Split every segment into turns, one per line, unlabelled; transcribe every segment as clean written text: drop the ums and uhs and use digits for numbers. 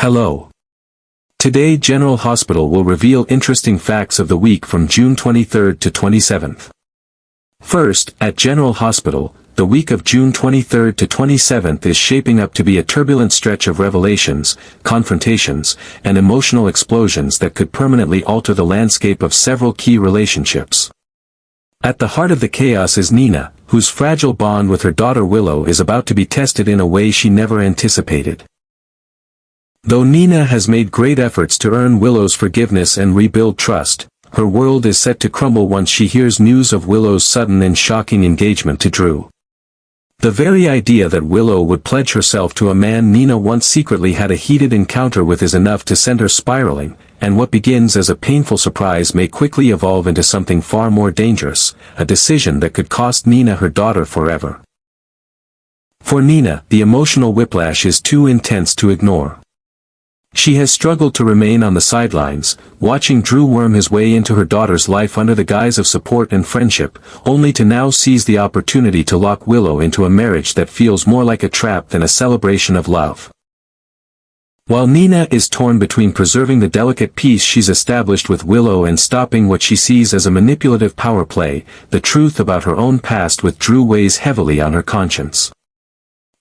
Hello. Today General Hospital will reveal interesting facts of the week from June 23rd to 27th. First, at General Hospital, the week of June 23rd to 27th is shaping up to be a turbulent stretch of revelations, confrontations, and emotional explosions that could permanently alter the landscape of several key relationships. At the heart of the chaos is Nina, whose fragile bond with her daughter Willow is about to be tested in a way she never anticipated. Though Nina has made great efforts to earn Willow's forgiveness and rebuild trust, her world is set to crumble once she hears news of Willow's sudden and shocking engagement to Drew. The very idea that Willow would pledge herself to a man Nina once secretly had a heated encounter with is enough to send her spiraling, and what begins as a painful surprise may quickly evolve into something far more dangerous, a decision that could cost Nina her daughter forever. For Nina, the emotional whiplash is too intense to ignore. She has struggled to remain on the sidelines, watching Drew worm his way into her daughter's life under the guise of support and friendship, only to now seize the opportunity to lock Willow into a marriage that feels more like a trap than a celebration of love. While Nina is torn between preserving the delicate peace she's established with Willow and stopping what she sees as a manipulative power play, the truth about her own past with Drew weighs heavily on her conscience.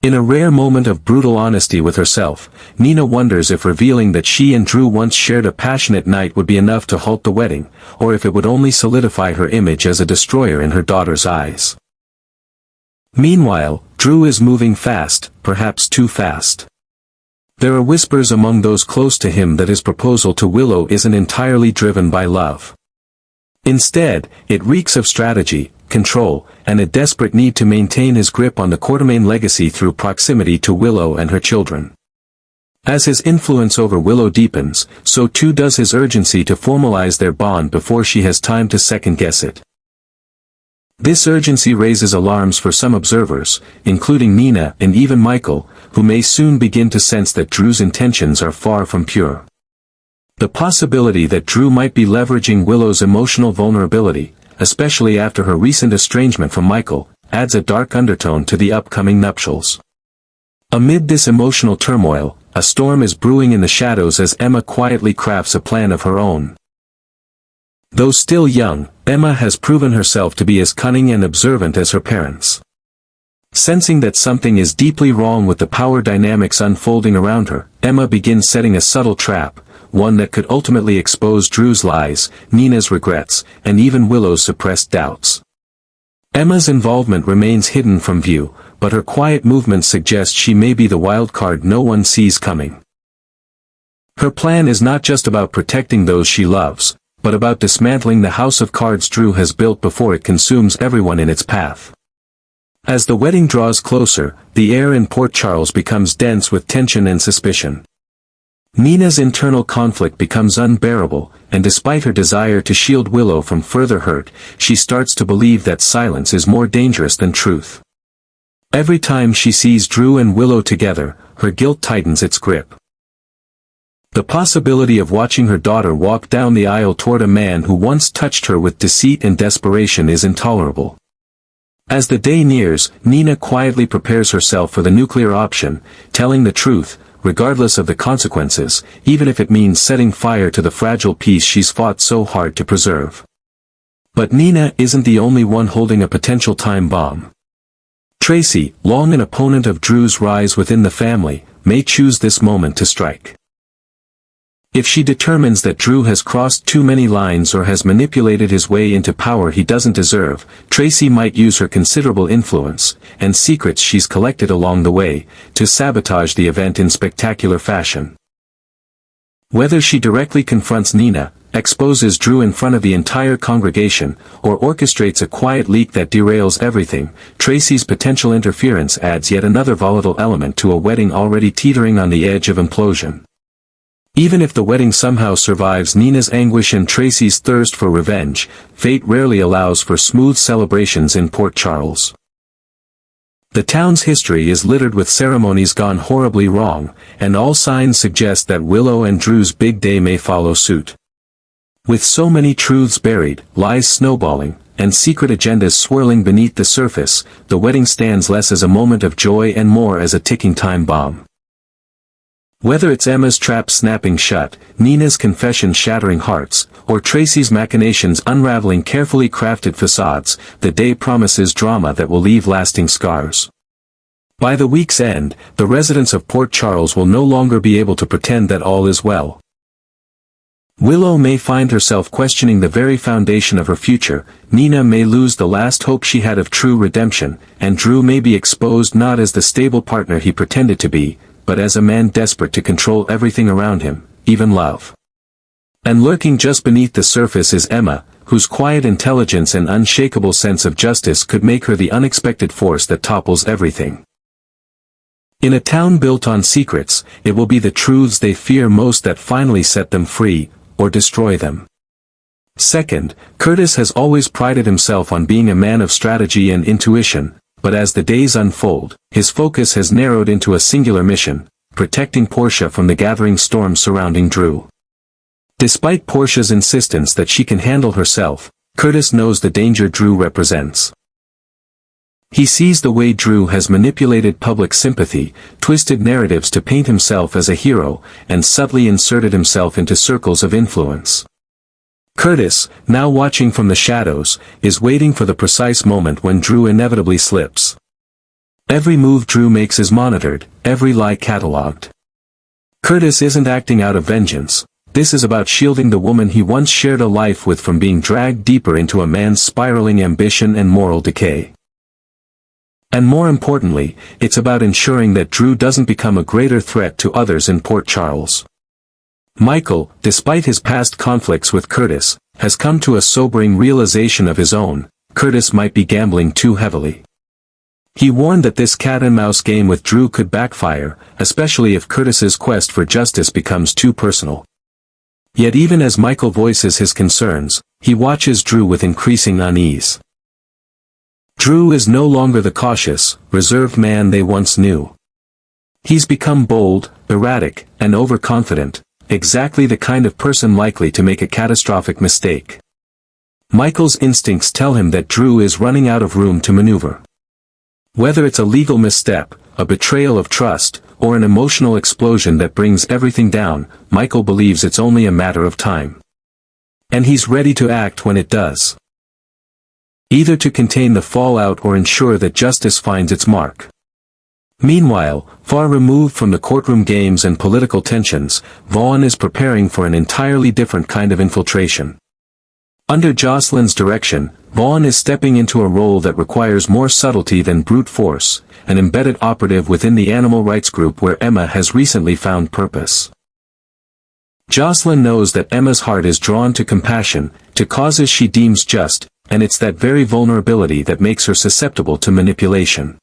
In a rare moment of brutal honesty with herself, Nina wonders if revealing that she and Drew once shared a passionate night would be enough to halt the wedding, or if it would only solidify her image as a destroyer in her daughter's eyes. Meanwhile, Drew is moving fast, perhaps too fast. There are whispers among those close to him that his proposal to Willow isn't entirely driven by love. Instead, it reeks of strategy, control, and a desperate need to maintain his grip on the Quartermaine legacy through proximity to Willow and her children. As his influence over Willow deepens, so too does his urgency to formalize their bond before she has time to second-guess it. This urgency raises alarms for some observers, including Nina and even Michael, who may soon begin to sense that Drew's intentions are far from pure. The possibility that Drew might be leveraging Willow's emotional vulnerability, especially after her recent estrangement from Michael, adds a dark undertone to the upcoming nuptials. Amid this emotional turmoil, a storm is brewing in the shadows as Emma quietly crafts a plan of her own. Though still young, Emma has proven herself to be as cunning and observant as her parents. Sensing that something is deeply wrong with the power dynamics unfolding around her, Emma begins setting a subtle trap, one that could ultimately expose Drew's lies, Nina's regrets, and even Willow's suppressed doubts. Emma's involvement remains hidden from view, but her quiet movements suggest she may be the wild card no one sees coming. Her plan is not just about protecting those she loves, but about dismantling the house of cards Drew has built before it consumes everyone in its path. As the wedding draws closer, the air in Port Charles becomes dense with tension and suspicion. Nina's internal conflict becomes unbearable, and despite her desire to shield Willow from further hurt, she starts to believe that silence is more dangerous than truth. Every time she sees Drew and Willow together, her guilt tightens its grip. The possibility of watching her daughter walk down the aisle toward a man who once touched her with deceit and desperation is intolerable. As the day nears, Nina quietly prepares herself for the nuclear option, telling the truth, regardless of the consequences, even if it means setting fire to the fragile peace she's fought so hard to preserve. But Nina isn't the only one holding a potential time bomb. Tracy, long an opponent of Drew's rise within the family, may choose this moment to strike. If she determines that Drew has crossed too many lines or has manipulated his way into power he doesn't deserve, Tracy might use her considerable influence, and secrets she's collected along the way, to sabotage the event in spectacular fashion. Whether she directly confronts Nina, exposes Drew in front of the entire congregation, or orchestrates a quiet leak that derails everything, Tracy's potential interference adds yet another volatile element to a wedding already teetering on the edge of implosion. Even if the wedding somehow survives Nina's anguish and Tracy's thirst for revenge, fate rarely allows for smooth celebrations in Port Charles. The town's history is littered with ceremonies gone horribly wrong, and all signs suggest that Willow and Drew's big day may follow suit. With so many truths buried, lies snowballing, and secret agendas swirling beneath the surface, the wedding stands less as a moment of joy and more as a ticking time bomb. Whether it's Emma's trap snapping shut, Nina's confession shattering hearts, or Tracy's machinations unraveling carefully crafted facades, the day promises drama that will leave lasting scars. By the week's end, the residents of Port Charles will no longer be able to pretend that all is well. Willow may find herself questioning the very foundation of her future, Nina may lose the last hope she had of true redemption, and Drew may be exposed not as the stable partner he pretended to be, but as a man desperate to control everything around him, even love. And lurking just beneath the surface is Emma, whose quiet intelligence and unshakable sense of justice could make her the unexpected force that topples everything. In a town built on secrets, it will be the truths they fear most that finally set them free, or destroy them. Second, Curtis has always prided himself on being a man of strategy and intuition, but as the days unfold, his focus has narrowed into a singular mission, protecting Portia from the gathering storm surrounding Drew. Despite Portia's insistence that she can handle herself, Curtis knows the danger Drew represents. He sees the way Drew has manipulated public sympathy, twisted narratives to paint himself as a hero, and subtly inserted himself into circles of influence. Curtis, now watching from the shadows, is waiting for the precise moment when Drew inevitably slips. Every move Drew makes is monitored, every lie catalogued. Curtis isn't acting out of vengeance, this is about shielding the woman he once shared a life with from being dragged deeper into a man's spiraling ambition and moral decay. And more importantly, it's about ensuring that Drew doesn't become a greater threat to others in Port Charles. Michael, despite his past conflicts with Curtis, has come to a sobering realization of his own: Curtis might be gambling too heavily. He warned that this cat-and-mouse game with Drew could backfire, especially if Curtis's quest for justice becomes too personal. Yet even as Michael voices his concerns, he watches Drew with increasing unease. Drew is no longer the cautious, reserved man they once knew. He's become bold, erratic, and overconfident, exactly the kind of person likely to make a catastrophic mistake. Michael's instincts tell him that Drew is running out of room to maneuver. Whether it's a legal misstep, a betrayal of trust, or an emotional explosion that brings everything down, Michael believes it's only a matter of time. And he's ready to act when it does. Either to contain the fallout or ensure that justice finds its mark. Meanwhile, far removed from the courtroom games and political tensions, Vaughn is preparing for an entirely different kind of infiltration. Under Jocelyn's direction, Vaughn is stepping into a role that requires more subtlety than brute force, an embedded operative within the animal rights group where Emma has recently found purpose. Jocelyn knows that Emma's heart is drawn to compassion, to causes she deems just, and it's that very vulnerability that makes her susceptible to manipulation.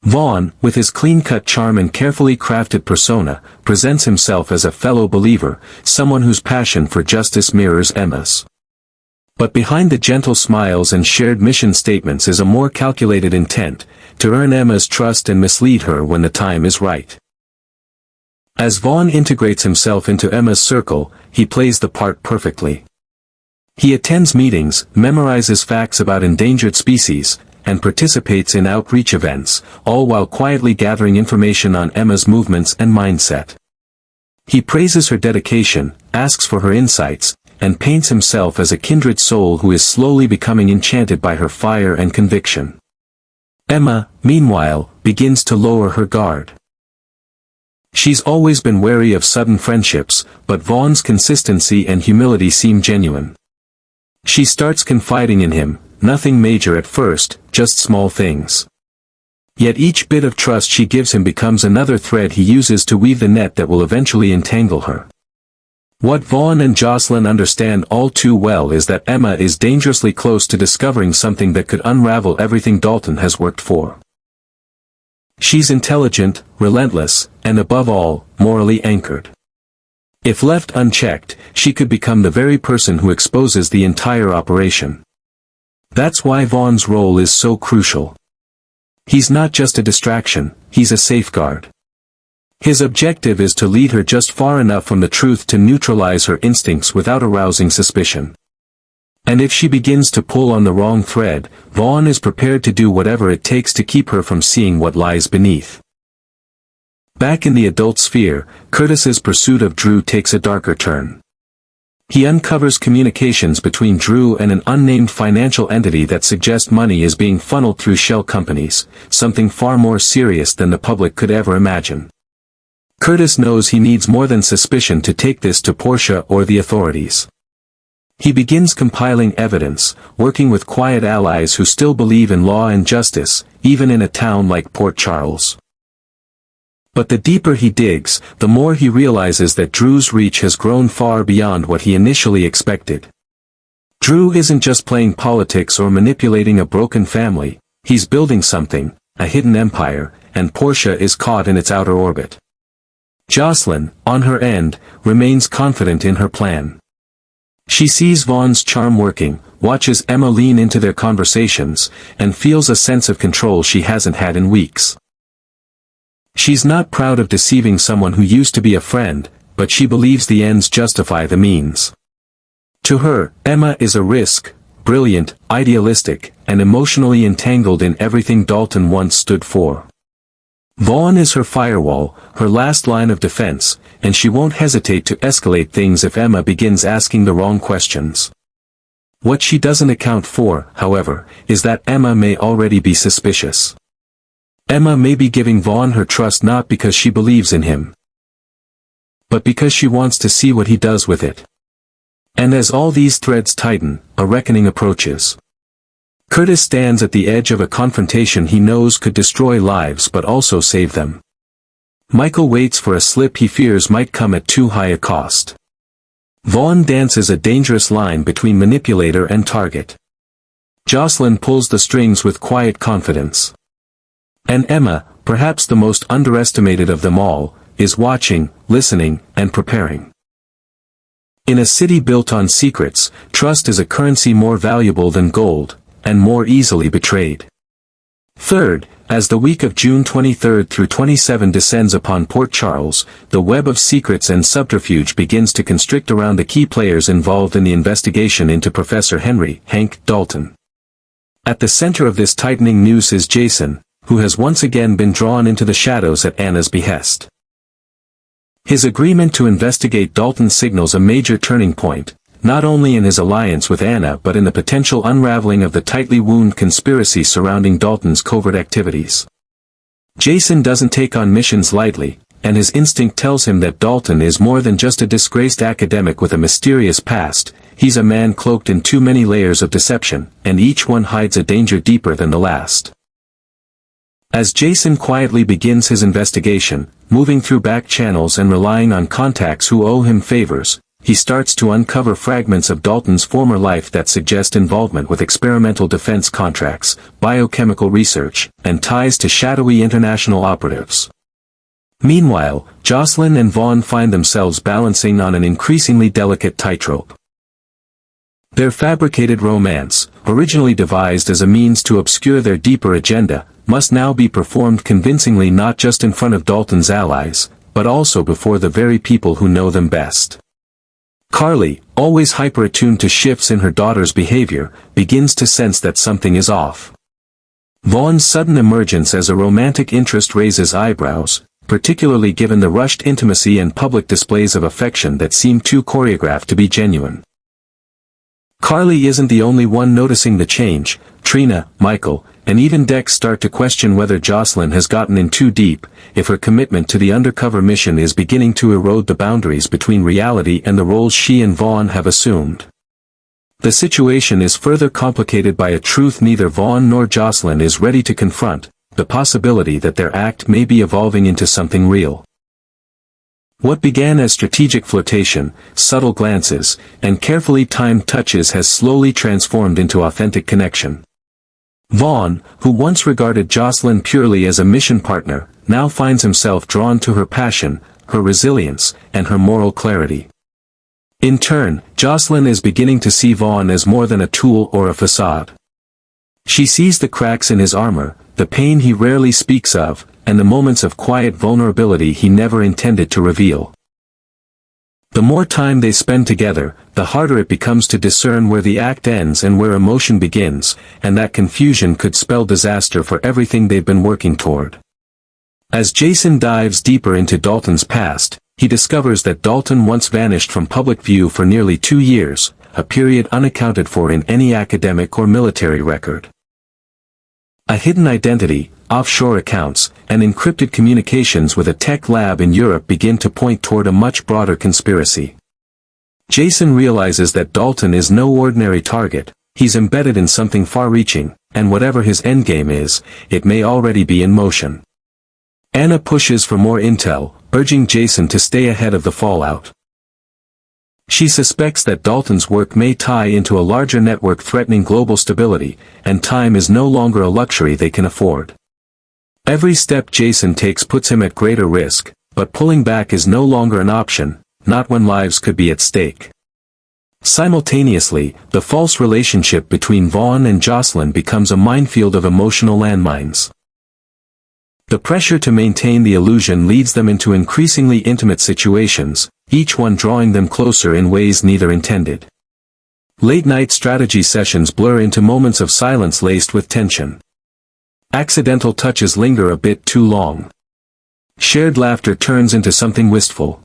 Vaughn, with his clean-cut charm and carefully crafted persona, presents himself as a fellow believer, someone whose passion for justice mirrors Emma's. But behind the gentle smiles and shared mission statements is a more calculated intent, to earn Emma's trust and mislead her when the time is right. As Vaughn integrates himself into Emma's circle, he plays the part perfectly. He attends meetings, memorizes facts about endangered species, and participates in outreach events, all while quietly gathering information on Emma's movements and mindset. He praises her dedication, asks for her insights, and paints himself as a kindred soul who is slowly becoming enchanted by her fire and conviction. Emma, meanwhile, begins to lower her guard. She's always been wary of sudden friendships, but Vaughn's consistency and humility seem genuine. She starts confiding in him, nothing major at first, just small things. Yet each bit of trust she gives him becomes another thread he uses to weave the net that will eventually entangle her. What Vaughn and Jocelyn understand all too well is that Emma is dangerously close to discovering something that could unravel everything Dalton has worked for. She's intelligent, relentless, and above all, morally anchored. If left unchecked, she could become the very person who exposes the entire operation. That's why Vaughn's role is so crucial. He's not just a distraction, he's a safeguard. His objective is to lead her just far enough from the truth to neutralize her instincts without arousing suspicion. And if she begins to pull on the wrong thread, Vaughn is prepared to do whatever it takes to keep her from seeing what lies beneath. Back in the adult sphere, Curtis's pursuit of Drew takes a darker turn. He uncovers communications between Drew and an unnamed financial entity that suggest money is being funneled through shell companies, something far more serious than the public could ever imagine. Curtis knows he needs more than suspicion to take this to Portia or the authorities. He begins compiling evidence, working with quiet allies who still believe in law and justice, even in a town like Port Charles. But the deeper he digs, the more he realizes that Drew's reach has grown far beyond what he initially expected. Drew isn't just playing politics or manipulating a broken family, he's building something, a hidden empire, and Portia is caught in its outer orbit. Jocelyn, on her end, remains confident in her plan. She sees Vaughn's charm working, watches Emma lean into their conversations, and feels a sense of control she hasn't had in weeks. She's not proud of deceiving someone who used to be a friend, but she believes the ends justify the means. To her, Emma is a risk, brilliant, idealistic, and emotionally entangled in everything Dalton once stood for. Vaughn is her firewall, her last line of defense, and she won't hesitate to escalate things if Emma begins asking the wrong questions. What she doesn't account for, however, is that Emma may already be suspicious. Emma may be giving Vaughn her trust not because she believes in him, but because she wants to see what he does with it. And as all these threads tighten, a reckoning approaches. Curtis stands at the edge of a confrontation he knows could destroy lives but also save them. Michael waits for a slip he fears might come at too high a cost. Vaughn dances a dangerous line between manipulator and target. Jocelyn pulls the strings with quiet confidence. And Emma, perhaps the most underestimated of them all, is watching, listening, and preparing. In a city built on secrets, trust is a currency more valuable than gold, and more easily betrayed. Third, as the week of June 23 through 27 descends upon Port Charles, the web of secrets and subterfuge begins to constrict around the key players involved in the investigation into Professor Henry Hank Dalton. At the center of this tightening noose is Jason, who has once again been drawn into the shadows at Anna's behest. His agreement to investigate Dalton signals a major turning point, not only in his alliance with Anna but in the potential unraveling of the tightly wound conspiracy surrounding Dalton's covert activities. Jason doesn't take on missions lightly, and his instinct tells him that Dalton is more than just a disgraced academic with a mysterious past. He's a man cloaked in too many layers of deception, and each one hides a danger deeper than the last. As Jason quietly begins his investigation, moving through back channels and relying on contacts who owe him favors, he starts to uncover fragments of Dalton's former life that suggest involvement with experimental defense contracts, biochemical research, and ties to shadowy international operatives. Meanwhile, Jocelyn and Vaughn find themselves balancing on an increasingly delicate tightrope. Their fabricated romance, originally devised as a means to obscure their deeper agenda, must now be performed convincingly not just in front of Dalton's allies, but also before the very people who know them best. Carly, always hyper-attuned to shifts in her daughter's behavior, begins to sense that something is off. Vaughn's sudden emergence as a romantic interest raises eyebrows, particularly given the rushed intimacy and public displays of affection that seem too choreographed to be genuine. Carly isn't the only one noticing the change. Trina, Michael, and even Dex start to question whether Jocelyn has gotten in too deep, if her commitment to the undercover mission is beginning to erode the boundaries between reality and the roles she and Vaughn have assumed. The situation is further complicated by a truth neither Vaughn nor Jocelyn is ready to confront, the possibility that their act may be evolving into something real. What began as strategic flirtation, subtle glances, and carefully timed touches has slowly transformed into authentic connection. Vaughn, who once regarded Jocelyn purely as a mission partner, now finds himself drawn to her passion, her resilience, and her moral clarity. In turn, Jocelyn is beginning to see Vaughn as more than a tool or a facade. She sees the cracks in his armor, the pain he rarely speaks of, and the moments of quiet vulnerability he never intended to reveal. The more time they spend together, the harder it becomes to discern where the act ends and where emotion begins, and that confusion could spell disaster for everything they've been working toward. As Jason dives deeper into Dalton's past, he discovers that Dalton once vanished from public view for nearly 2 years, a period unaccounted for in any academic or military record. A hidden identity, offshore accounts, and encrypted communications with a tech lab in Europe begin to point toward a much broader conspiracy. Jason realizes that Dalton is no ordinary target, he's embedded in something far-reaching, and whatever his endgame is, it may already be in motion. Anna pushes for more intel, urging Jason to stay ahead of the fallout. She suspects that Dalton's work may tie into a larger network threatening global stability, and time is no longer a luxury they can afford. Every step Jason takes puts him at greater risk, but pulling back is no longer an option, not when lives could be at stake. Simultaneously, the false relationship between Vaughn and Jocelyn becomes a minefield of emotional landmines. The pressure to maintain the illusion leads them into increasingly intimate situations, each one drawing them closer in ways neither intended. Late-night strategy sessions blur into moments of silence laced with tension. Accidental touches linger a bit too long. Shared laughter turns into something wistful.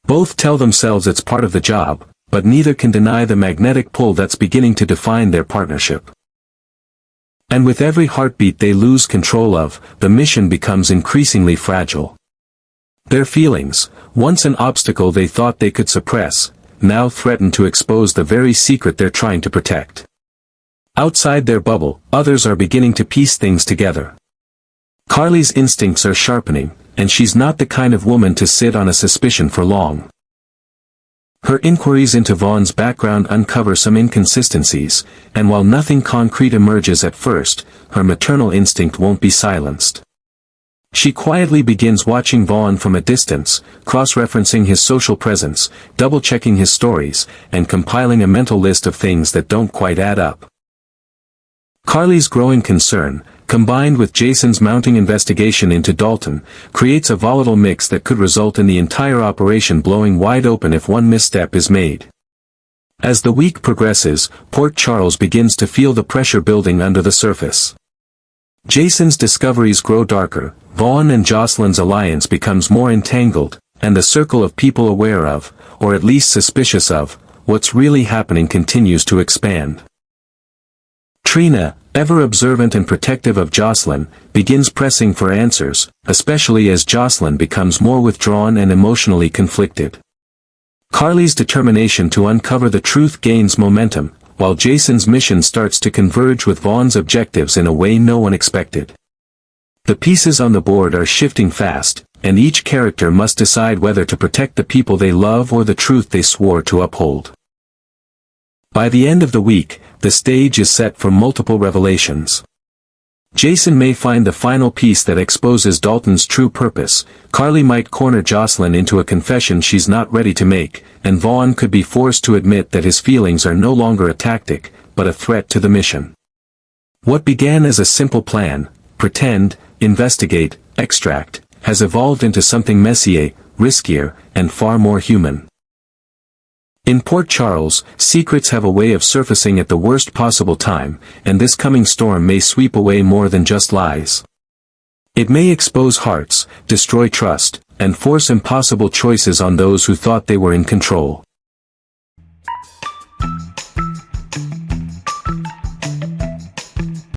Both tell themselves it's part of the job, but neither can deny the magnetic pull that's beginning to define their partnership. And with every heartbeat they lose control of, the mission becomes increasingly fragile. Their feelings, once an obstacle they thought they could suppress, now threaten to expose the very secret they're trying to protect. Outside their bubble, others are beginning to piece things together. Carly's instincts are sharpening, and she's not the kind of woman to sit on a suspicion for long. Her inquiries into Vaughn's background uncover some inconsistencies, and while nothing concrete emerges at first, her maternal instinct won't be silenced. She quietly begins watching Vaughn from a distance, cross-referencing his social presence, double-checking his stories, and compiling a mental list of things that don't quite add up. Carly's growing concern, combined with Jason's mounting investigation into Dalton, creates a volatile mix that could result in the entire operation blowing wide open if one misstep is made. As the week progresses, Port Charles begins to feel the pressure building under the surface. Jason's discoveries grow darker, Vaughn and Jocelyn's alliance becomes more entangled, and the circle of people aware of, or at least suspicious of, what's really happening continues to expand. Trina, ever observant and protective of Jocelyn, begins pressing for answers, especially as Jocelyn becomes more withdrawn and emotionally conflicted. Carly's determination to uncover the truth gains momentum, while Jason's mission starts to converge with Vaughn's objectives in a way no one expected. The pieces on the board are shifting fast, and each character must decide whether to protect the people they love or the truth they swore to uphold. By the end of the week, the stage is set for multiple revelations. Jason may find the final piece that exposes Dalton's true purpose, Carly might corner Jocelyn into a confession she's not ready to make, and Vaughn could be forced to admit that his feelings are no longer a tactic, but a threat to the mission. What began as a simple plan, pretend, investigate, extract, has evolved into something messier, riskier, and far more human. In Port Charles, secrets have a way of surfacing at the worst possible time, and this coming storm may sweep away more than just lies. It may expose hearts, destroy trust, and force impossible choices on those who thought they were in control.